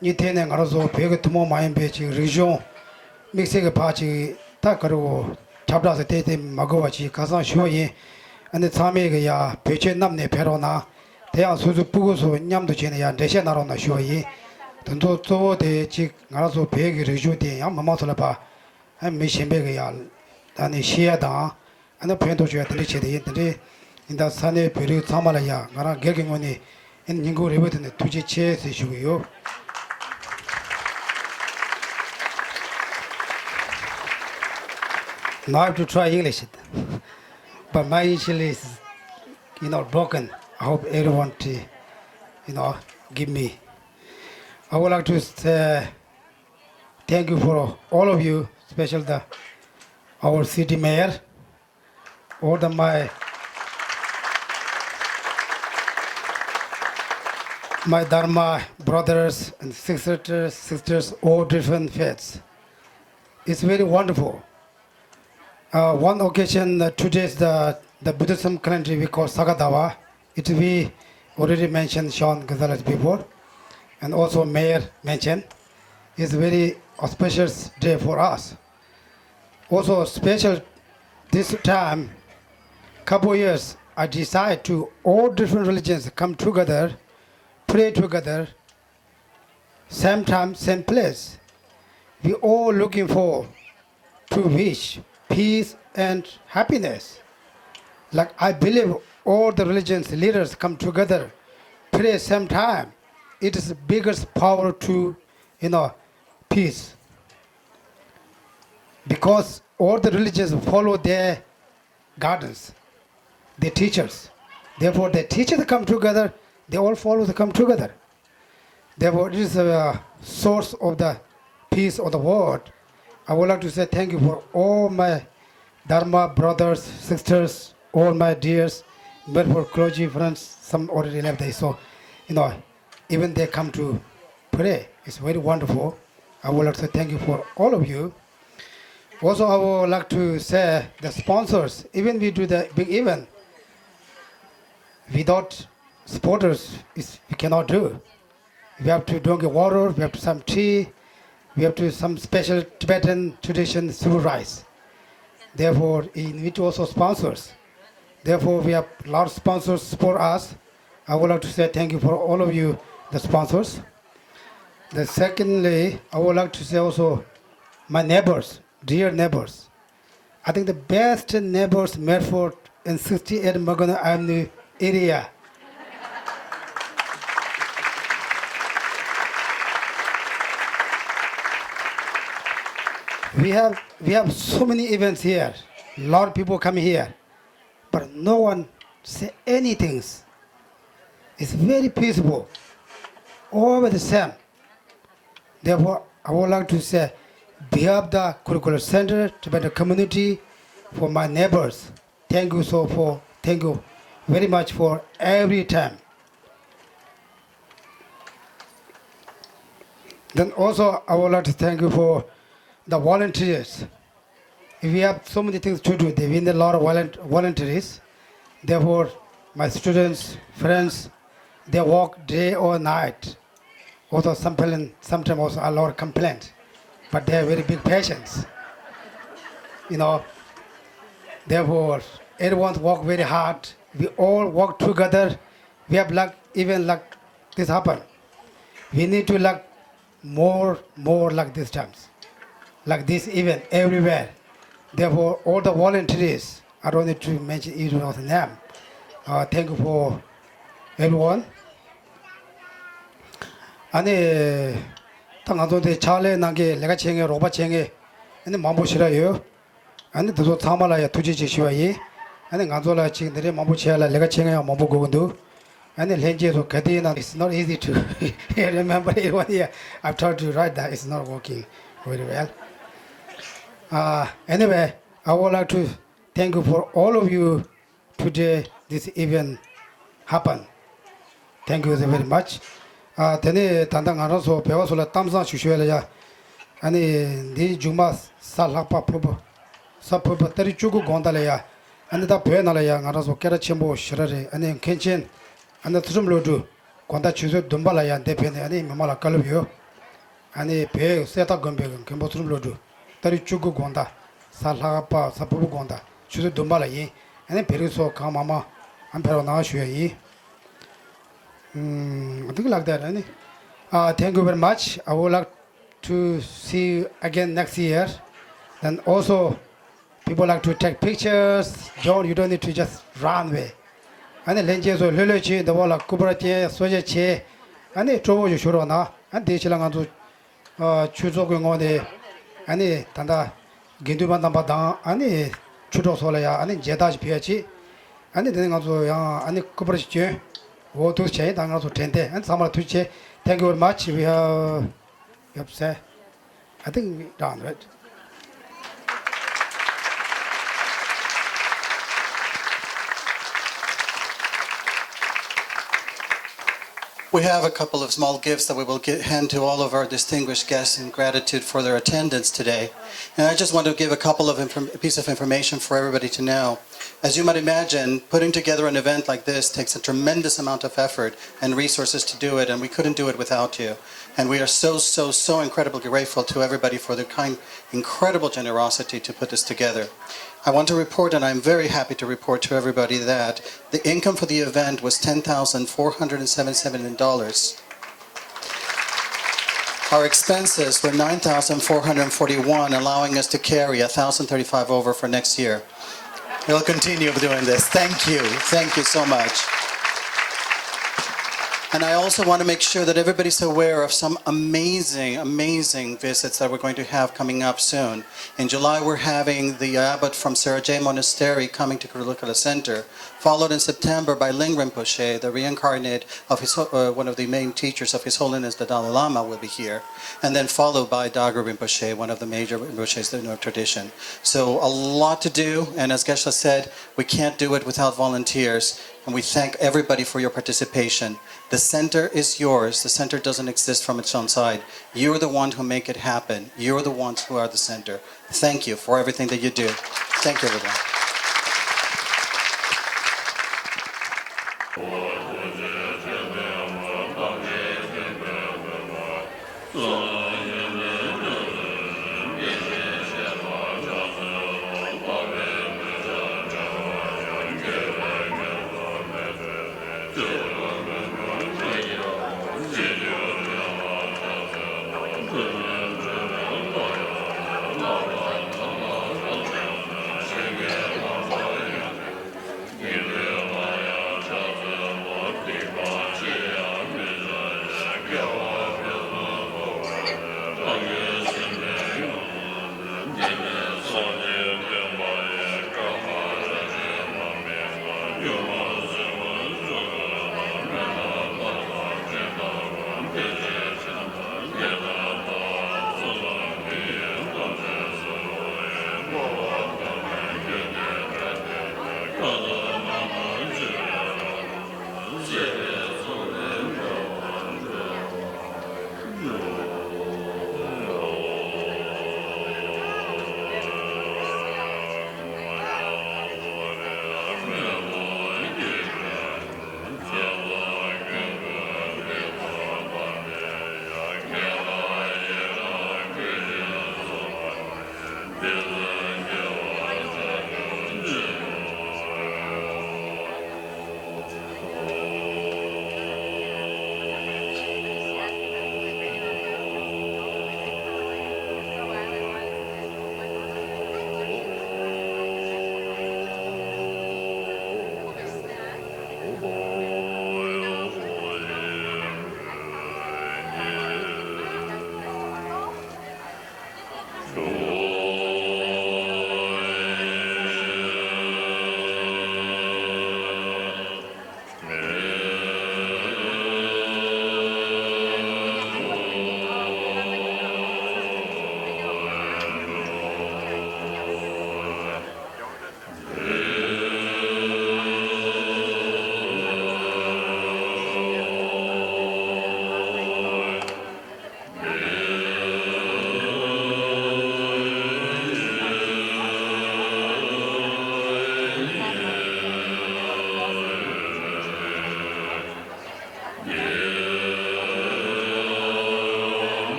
이 태네 알아서 배가 도모 많이 배지 리종 믹스가 바지 다 그러고 잡다서 대대 먹어와지 가서 쉬어이 아니 참에야 배체 남네 배로나 대야 소주 부고서 냠도 지내야 대세 나로나 쉬어이 돈도 또대 지 알아서 배기 리조대 야 마마서라 봐 미신배가 아니 시야다 아니 배도 줘야 되는 제대인데 인다 산에 별이 참아라야 나라 개경원이 인고 레버드네 두지 체에서 주고요. Now I have to try English, but my English is, broken. I hope everyone to, give me. I would like to say thank you for all of you, especially our city mayor, all my Dharma brothers and sisters, all different faiths. It's very wonderful. One occasion, today is the Buddhism calendar we call Sakadawa. It we already mentioned Sean Gonzalez before, and also Mayor mentioned. It's a very auspicious day for us. Also special this time, couple years, I decided to all different religions come together, pray together, same time, same place. We all looking for to wish peace and happiness. Like I believe all the religions leaders come together, pray same time. It is the biggest power to, peace. Because all the religions follow their guidance, their teachers. Therefore, the teachers come together, they all follow to come together. Therefore, it is a source of the peace of the world. I would like to say thank you for all my Dharma brothers, sisters, all my dears, Medford clergy friends, some already left there. So, even they come to pray. It's very wonderful. I would like to say thank you for all of you. Also, I would like to say the sponsors, even we do the big event, without supporters, we cannot do. We have to drink water, we have to some tea, we have to some special Tibetan tradition civil rice. Therefore, we need also sponsors. Therefore, we have a lot of sponsors support us. I would like to say thank you for all of you, the sponsors. Secondly, I would like to say also my neighbors, dear neighbors. I think the best neighbors, Medford and 68 Magana Avenue area. We have so many events here. A lot of people come here, but no one say anything. It's very peaceful. All the same. Therefore, I would like to say, behalf of the Kurukulla Center, Tibetan community, for my neighbors, thank you very much for every time. Then also I would like to thank you for the volunteers. We have so many things to do. We need a lot of volunteers. Therefore, my students, friends, they work day or night. Also, sometimes also a lot of complaints, but they have very big patience. You know, therefore, everyone work very hard. We all work together. We have luck, even like this happen. We need to like more like these times, like this event everywhere. Therefore, all the volunteers, I don't need to mention each one of them. Thank you for everyone. 아니 당한도데 차례 나게 내가 챙에 로바 챙에 아니 마보시라요. 아니 더 타말아야 투지 지시와이. 아니 간조라 지들이 마보치야라 내가 챙에 마보고도. 아니 렌제도 가디나 it's not easy to remember everyone here. I've tried to write that, it's not working very well. Anyway, I would like to thank you for all of you today. This event happened. Thank you very much. Tene tandang araso pewasola tamsa shushuela. Ani di juma salapa probo. Sapoba teri chugu gondalaya. Ani da penalaya araso kera chembo shirare. Ani kenchen. Ani tusumlodu. Gonda chuzo dumbalaya depende. Ani mamala kalubyo. Ani pe seta gombe kembo tusumlodu. Tari chugu gonda. Salapa sapobu gonda. Chuzo dumbalayi. Ani periso kamama. Ampero na shuyi. I think like that. Thank you very much. I would like to see you again next year. Then also, people like to take pictures. John, you don't need to just run away. And then lenje so lelechi the wala kubrati soje che. And then trouble you should na. And they chilang antu chuzo ngone. And then tanda ginduban namba da. And then chudo solaya. And then jedaj piachi. And then antu yang and then kubrati che. And thank you very much. We have said, I think we're done, right? We have a couple of small gifts that we will hand to all of our distinguished guests in gratitude for their attendance today. And I just want to give a couple of piece of information for everybody to know. As you might imagine, putting together an event like this takes a tremendous amount of effort and resources to do it, and we couldn't do it without you. And we are so incredibly grateful to everybody for their incredible generosity to put this together. I want to report, and I'm very happy to report to everybody, that the income for the event was $10,477. Our expenses were $9,441, allowing us to carry $1,035 over for next year. We'll continue doing this. Thank you. Thank you so much. And I also want to make sure that everybody's aware of some amazing visits that we're going to have coming up soon. In July, we're having the abbot from Sarajay Monastery coming to Kurukulla Center, followed in September by Ling Rinpoche, the reincarnate of one of the main teachers of His Holiness, the Dalai Lama, will be here, and then followed by Dagra Rinpoche, one of the major Rinpoches in our tradition. So a lot to do, and as Geshe said, we can't do it without volunteers, and we thank everybody for your participation. The center is yours. The center doesn't exist from its own side. You're the ones who make it happen. You're the ones who are the center. Thank you for everything that you do. Thank you, everyone.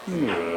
Yeah.